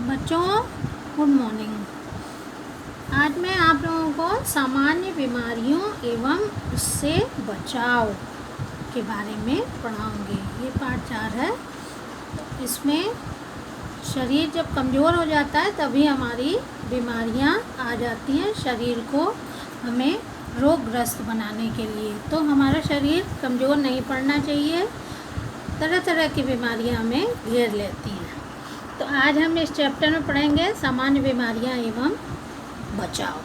बच्चों good morning. आज मैं आप लोगों को सामान्य बीमारियों एवं उससे बचाव के बारे में पढ़ाऊंगी। ये पाठ 4 है। इसमें शरीर जब कमज़ोर हो जाता है तभी हमारी बीमारियां आ जाती हैं शरीर को हमें रोगग्रस्त बनाने के लिए। तो हमारा शरीर कमज़ोर नहीं पड़ना चाहिए। तरह तरह की बीमारियां हमें घेर लेती हैं। तो आज हम इस चैप्टर में पढ़ेंगे सामान्य बीमारियां एवं बचाव।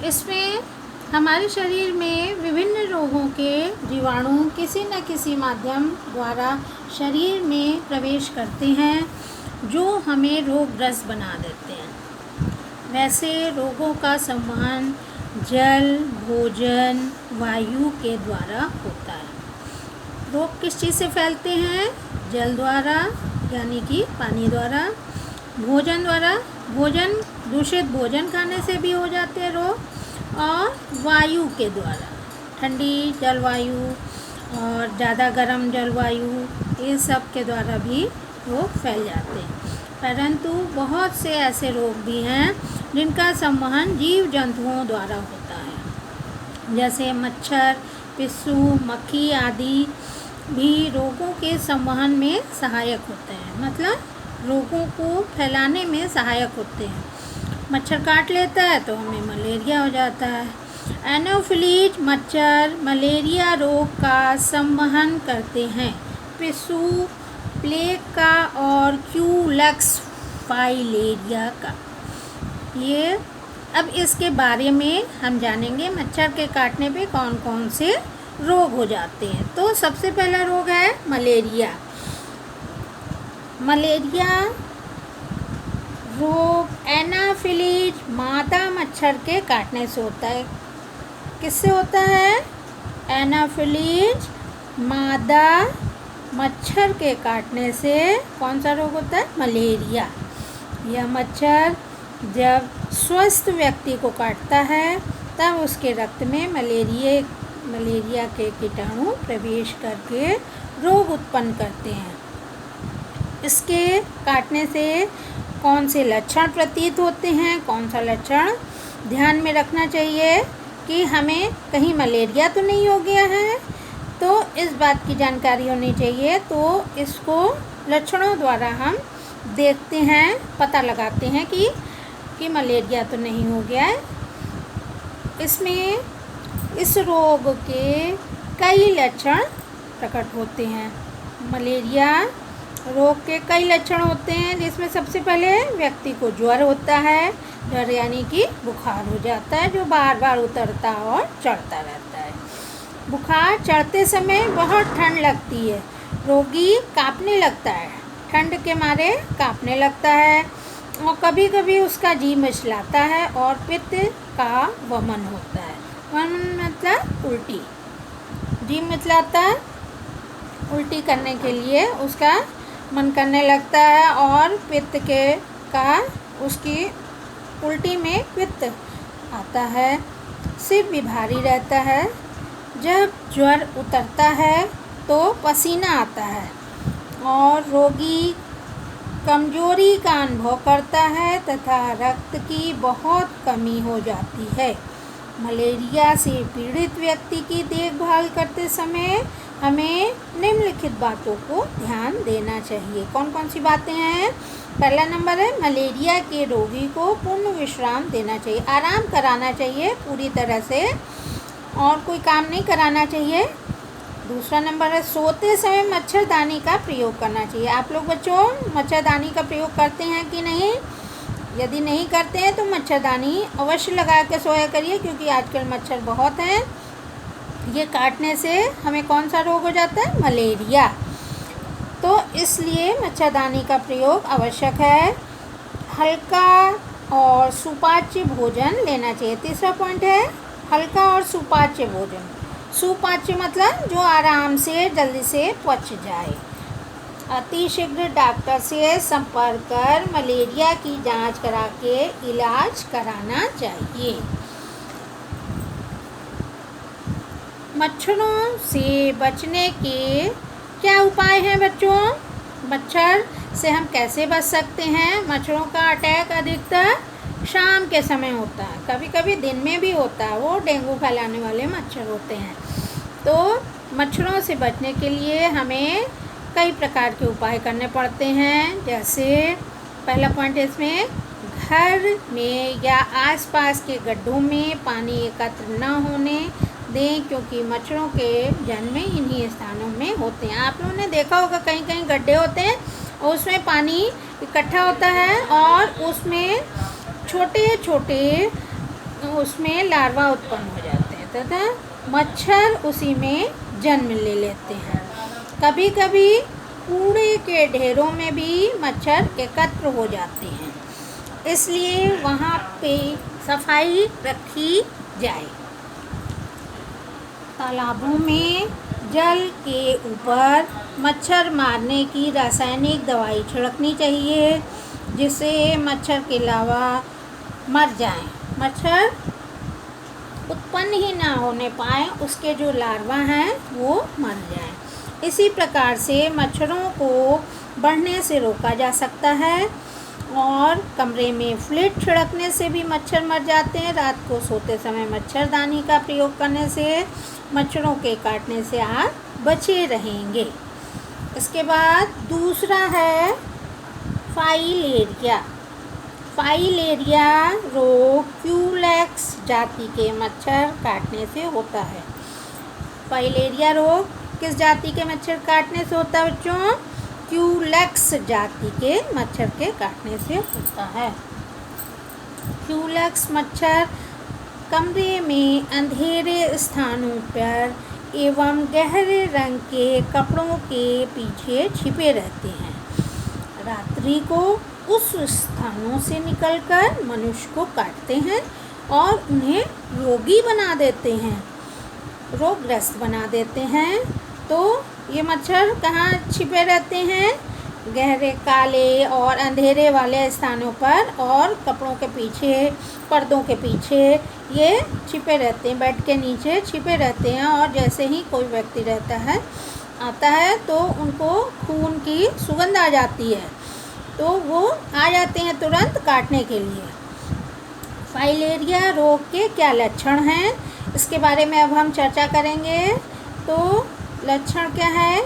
इसमें हमारे शरीर में विभिन्न रोगों के जीवाणु किसी न किसी माध्यम द्वारा शरीर में प्रवेश करते हैं जो हमें रोगग्रस्त बना देते हैं। वैसे रोगों का संवहन जल, भोजन, वायु के द्वारा होता है। रोग किस चीज़ से फैलते हैं? जल द्वारा यानी कि पानी द्वारा, भोजन द्वारा, दूषित भोजन खाने से भी हो जाते हैं रोग, और वायु के द्वारा ठंडी जलवायु और ज़्यादा गर्म जलवायु ये सब के द्वारा भी रोग फैल जाते हैं। परंतु बहुत से ऐसे रोग भी हैं जिनका संवहन जीव जंतुओं द्वारा होता है, जैसे मच्छर, पिस्सू, मक्खी आदि भी रोगों के संवहन में सहायक होते हैं, मतलब रोगों को फैलाने में सहायक होते हैं। मच्छर काट लेता है तो हमें मलेरिया हो जाता है। एनोफिलीज मच्छर मलेरिया रोग का संवहन करते हैं। पिस्सू प्लेग का और क्यूलेक्स फाइलेरिया का। ये अब इसके बारे में हम जानेंगे मच्छर के काटने पे कौन कौन से रोग हो जाते हैं। तो सबसे पहला रोग है मलेरिया। मलेरिया रोग एनाफिलीज मादा मच्छर के काटने से होता है। किससे होता है? एनाफिलीज मादा मच्छर के काटने से कौन सा रोग होता है? मलेरिया। यह मच्छर जब स्वस्थ व्यक्ति को काटता है तब उसके रक्त में मलेरिया के कीटाणु प्रवेश करके रोग उत्पन्न करते हैं। इसके काटने से कौन से लक्षण प्रतीत होते हैं? कौन सा लक्षण ध्यान में रखना चाहिए कि हमें कहीं मलेरिया तो नहीं हो गया है, तो इस बात की जानकारी होनी चाहिए। तो इसको लक्षणों द्वारा हम देखते हैं, पता लगाते हैं कि मलेरिया तो नहीं हो गया है। इसमें इस रोग के कई लक्षण प्रकट होते हैं। मलेरिया रोग के कई लक्षण होते हैं, जिसमें सबसे पहले व्यक्ति को ज्वर होता है। ज्वर यानी कि बुखार हो जाता है जो बार बार उतरता और चढ़ता रहता है। बुखार चढ़ते समय बहुत ठंड लगती है, रोगी कांपने लगता है, ठंड के मारे कांपने लगता है और कभी कभी उसका जी मिचलाता है और पित्त का वमन होता है। वमन मतलब उल्टी। जी मिचलाता है, उल्टी करने के लिए उसका मन करने लगता है और पित्त का उसकी उल्टी में पित्त आता है। सिर भी भारी रहता है। जब ज्वर उतरता है तो पसीना आता है और रोगी कमजोरी का अनुभव करता है तथा रक्त की बहुत कमी हो जाती है। मलेरिया से पीड़ित व्यक्ति की देखभाल करते समय हमें निम्नलिखित बातों को ध्यान देना चाहिए। कौन कौन सी बातें हैं? पहला नंबर है मलेरिया के रोगी को पूर्ण विश्राम देना चाहिए, आराम कराना चाहिए पूरी तरह से और कोई काम नहीं कराना चाहिए। दूसरा नंबर है सोते समय मच्छरदानी का प्रयोग करना चाहिए। आप लोग बच्चों मच्छरदानी का प्रयोग करते हैं कि नहीं? यदि नहीं करते हैं तो मच्छरदानी अवश्य लगा के सोया करिए, क्योंकि आजकल मच्छर बहुत हैं। ये काटने से हमें कौन सा रोग हो जाता है? मलेरिया। तो इसलिए मच्छरदानी का प्रयोग आवश्यक है। हल्का और सुपाच्य भोजन लेना चाहिए। तीसरा पॉइंट है हल्का और सुपाच्य भोजन। सुपाच्य मतलब जो आराम से जल्दी से पच जाए। अतिशीघ्र डॉक्टर से संपर्क कर मलेरिया की जांच करा के इलाज कराना चाहिए। मच्छरों से बचने के क्या उपाय हैं बच्चों? मच्छर से हम कैसे बच सकते हैं? मच्छरों का अटैक अधिकतर शाम के समय होता है, कभी कभी दिन में भी होता है, वो डेंगू फैलाने वाले मच्छर होते हैं। तो मच्छरों से बचने के लिए हमें कई प्रकार के उपाय करने पड़ते हैं। जैसे पहला पॉइंट इसमें, घर में या आसपास के गड्ढों में पानी एकत्र न होने दें, क्योंकि मच्छरों के जन्म इन्हीं स्थानों में होते हैं। आप लोगों ने देखा होगा कहीं कहीं गड्ढे होते हैं और उसमें पानी इकट्ठा होता है और उसमें छोटे छोटे उसमें लार्वा उत्पन्न हो जाते हैं तथा मच्छर उसी में जन्म ले लेते हैं। कभी कभी कूड़े के ढेरों में भी मच्छर एकत्र हो जाते हैं, इसलिए वहाँ पे सफाई रखी जाए। तालाबों में जल के ऊपर मच्छर मारने की रासायनिक दवाई छिड़कनी चाहिए, जिससे मच्छर के लावा मर जाएं। मच्छर उत्पन्न ही ना होने पाए, उसके जो लार्वा हैं वो मर जाएं। इसी प्रकार से मच्छरों को बढ़ने से रोका जा सकता है और कमरे में फ्लिट छिड़कने से भी मच्छर मर जाते हैं। रात को सोते समय मच्छरदानी का प्रयोग करने से मच्छरों के काटने से आप बचे रहेंगे। इसके बाद दूसरा है फाइलेरिया। फाइलेरिया रोग क्यूलेक्स जाति के मच्छर काटने से होता है। फाइलेरिया रोग किस जाति के मच्छर काटने से होता है बच्चों? क्यूलेक्स जाति के मच्छर के काटने से होता है। क्यूलेक्स मच्छर कमरे में अंधेरे स्थानों पर एवं गहरे रंग के कपड़ों के पीछे छिपे रहते हैं। रात्रि को उस स्थानों से निकलकर मनुष्य को काटते हैं और उन्हें रोगी बना देते हैं, रोगग्रस्त बना देते हैं। तो ये मच्छर कहाँ छिपे रहते हैं? गहरे काले और अंधेरे वाले स्थानों पर और कपड़ों के पीछे, पर्दों के पीछे ये छिपे रहते हैं, बेड के नीचे छिपे रहते हैं। और जैसे ही कोई व्यक्ति आता है तो उनको खून की सुगंध आ जाती है, तो वो आ जाते हैं तुरंत काटने के लिए। फाइलेरिया रोग के क्या लक्षण हैं, इसके बारे में अब हम चर्चा करेंगे। तो लक्षण क्या है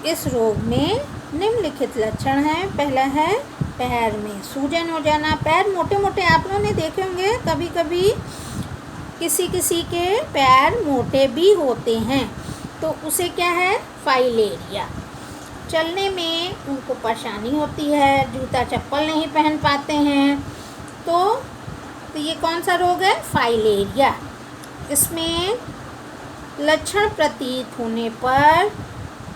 इस रोग में निम्नलिखित लक्षण हैं। पहला है पैर में सूजन हो जाना। पैर मोटे मोटे आप लोगों ने देखे होंगे, कभी कभी किसी किसी के पैर मोटे भी होते हैं, तो उसे क्या है? फाइलेरिया। चलने में उनको परेशानी होती है, जूता चप्पल नहीं पहन पाते हैं। तो ये कौन सा रोग है? फाइलेरिया। इसमें लक्षण प्रतीत होने पर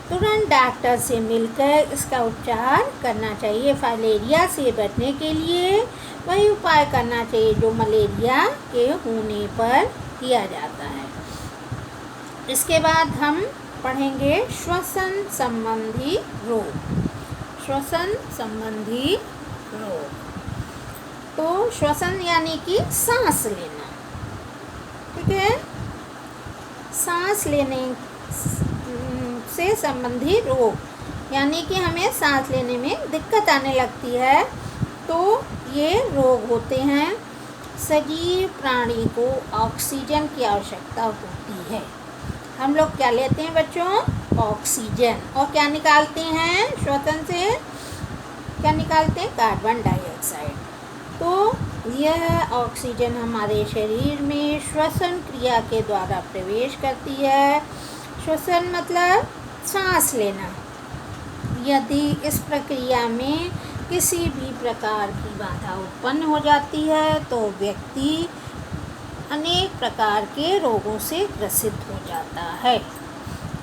तुरंत डॉक्टर से मिलकर इसका उपचार करना चाहिए। फाइलेरिया से बचने के लिए वही उपाय करना चाहिए जो मलेरिया के होने पर किया जाता है। इसके बाद हम पढ़ेंगे श्वसन संबंधी रोग। श्वसन संबंधी रोग, तो श्वसन यानी कि सांस लेना, ठीक है? सांस लेने से संबंधी रोग, यानी कि हमें सांस लेने में दिक्कत आने लगती है, तो ये रोग होते हैं। सजीव प्राणी को ऑक्सीजन की आवश्यकता होती है। हम लोग क्या लेते हैं बच्चों? ऑक्सीजन। और क्या निकालते हैं? श्वसन से क्या निकालते हैं? Carbon dioxide. तो यह ऑक्सीजन हमारे शरीर में श्वसन क्रिया के द्वारा प्रवेश करती है। श्वसन मतलब सांस लेना। यदि इस प्रक्रिया में किसी भी प्रकार की बाधा उत्पन्न हो जाती है तो व्यक्ति अनेक प्रकार के रोगों से ग्रसित हो जाता है,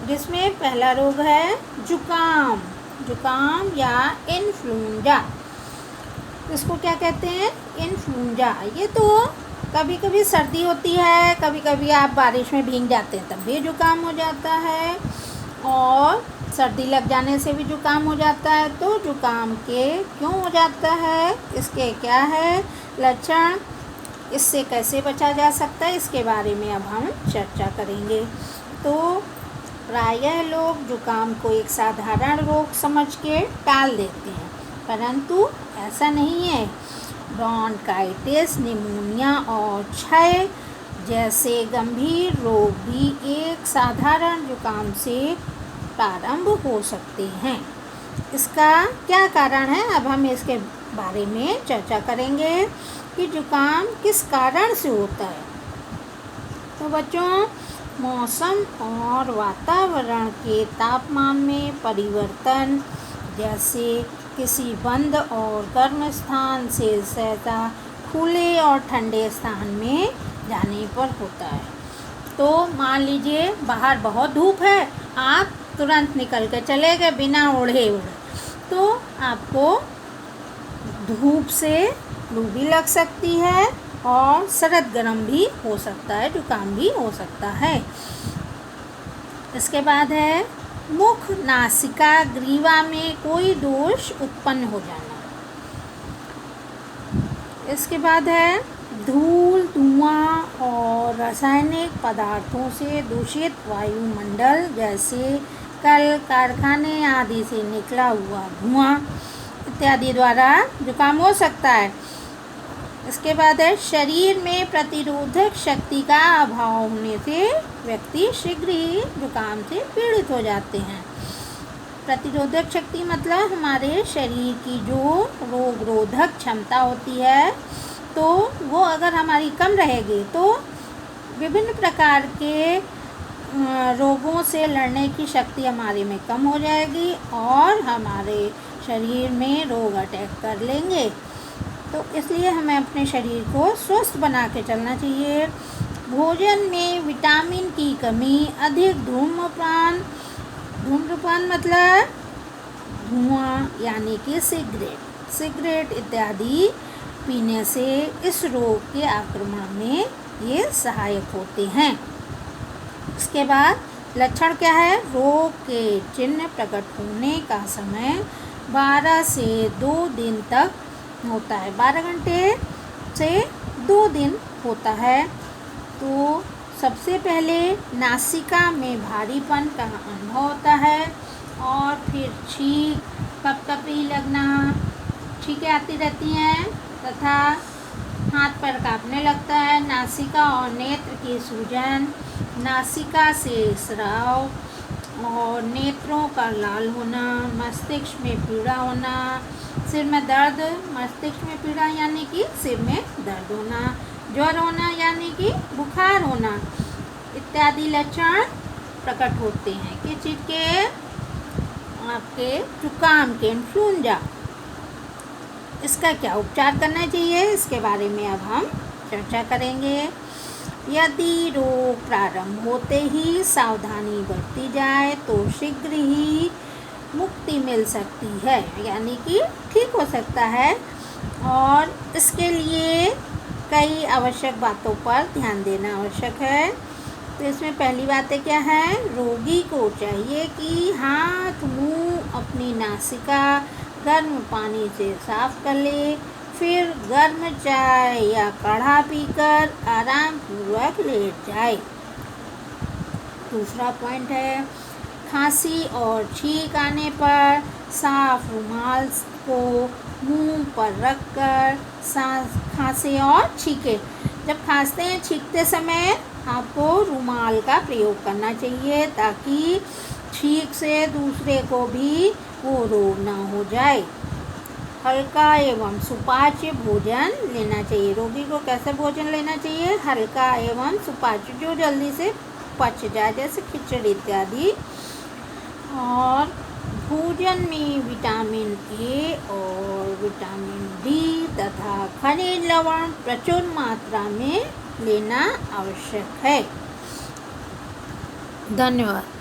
जिसमें पहला रोग है जुकाम या इन्फ्लुएंजा। इसको क्या कहते हैं? इन्फ्लुएंजा। ये तो कभी कभी सर्दी होती है, कभी कभी आप बारिश में भीग जाते हैं तब भी जुकाम हो जाता है, और सर्दी लग जाने से भी जुकाम हो जाता है। तो जुकाम के क्यों हो जाता है, इसके क्या है लक्षण, इससे कैसे बचा जा सकता है, इसके बारे में अब हम चर्चा करेंगे। तो प्रायः लोग जुकाम को एक साधारण रोग समझ के टाल देते हैं, परंतु ऐसा नहीं है। ब्रोंकाइटिस, निमोनिया और क्षय जैसे गंभीर रोग भी एक साधारण जुकाम से प्रारंभ हो सकते हैं। इसका क्या कारण है, अब हम इसके बारे में चर्चा करेंगे कि जुकाम किस कारण से होता है। तो बच्चों, मौसम और वातावरण के तापमान में परिवर्तन, जैसे किसी बंद और गर्म स्थान से सहसा खुले और ठंडे स्थान में जाने पर होता है। तो मान लीजिए बाहर बहुत धूप है, आप तुरंत निकल के चले गए बिना ओढ़े हुए, तो आपको धूप से लू भी लग सकती है और सर्द गर्म भी हो सकता है, जुकाम भी हो सकता है। इसके बाद है मुख, नासिका, ग्रीवा में कोई दोष उत्पन्न हो जाना। इसके बाद है धूल, धुआं और रासायनिक पदार्थों से दूषित वायुमंडल, जैसे कल कारखाने आदि से निकला हुआ धुआं इत्यादि द्वारा जुकाम हो सकता है। इसके बाद है शरीर में प्रतिरोधक शक्ति का अभाव होने से व्यक्ति शीघ्र ही जुकाम से पीड़ित हो जाते हैं। प्रतिरोधक शक्ति मतलब हमारे शरीर की जो रोग रोधक क्षमता होती है, तो वो अगर हमारी कम रहेगी तो विभिन्न प्रकार के रोगों से लड़ने की शक्ति हमारे में कम हो जाएगी और हमारे शरीर में रोग अटैक कर लेंगे। तो इसलिए हमें अपने शरीर को स्वस्थ बना के चलना चाहिए। भोजन में विटामिन की कमी, अधिक धूम्रपान मतलब धुआं यानी कि सिगरेट इत्यादि पीने से इस रोग के आक्रमण में ये सहायक होते हैं। इसके बाद लक्षण क्या है, रोग के चिन्ह प्रकट होने का समय 12 से 2 दिन तक होता है, 12 घंटे से 2 दिन होता है। तो सबसे पहले नासिका में भारीपन का अनुभव होता है और फिर छींक, कपकपी लगना, छींकें आती रहती हैं तथा हाथ पैर कांपने लगता है। नासिका और नेत्र की सूजन, नासिका से स्राव और नेत्रों का लाल होना, मस्तिष्क में पीड़ा होना, सिर में दर्द, मस्तिष्क में पीड़ा यानी कि सिर में दर्द होना, ज्वर होना यानी कि बुखार होना इत्यादि लक्षण प्रकट होते हैं। किस चीज़ के, आपके जुकाम के, इन्फ्लुएंजा। इसका क्या उपचार करना चाहिए, इसके बारे में अब हम चर्चा करेंगे। यदि रोग प्रारंभ होते ही सावधानी बरती जाए तो शीघ्र ही मुक्ति मिल सकती है, यानी कि ठीक हो सकता है। और इसके लिए कई आवश्यक बातों पर ध्यान देना आवश्यक है। तो इसमें पहली बातें क्या है, रोगी को चाहिए कि हाथ, मुंह, अपनी नासिका गर्म पानी से साफ कर ले, फिर गर्म चाय या काढ़ा पीकर आराम पूर्वक लेट जाए। दूसरा पॉइंट है, खांसी और छींक आने पर साफ रुमाल को मुंह पर रखकर खांसे और छींके। जब खांसते हैं, छींकते समय आपको रुमाल का प्रयोग करना चाहिए ताकि छींक से दूसरे को भी वो रोग ना हो जाए। हल्का एवं सुपाच्य भोजन लेना चाहिए। रोगी को कैसे भोजन लेना चाहिए, हल्का एवं सुपाच्य, जो जल्दी से पच जाए, जैसे खिचड़ी इत्यादि। और भोजन में विटामिन ए और विटामिन डी तथा खनिज लवण प्रचुर मात्रा में लेना आवश्यक है। धन्यवाद।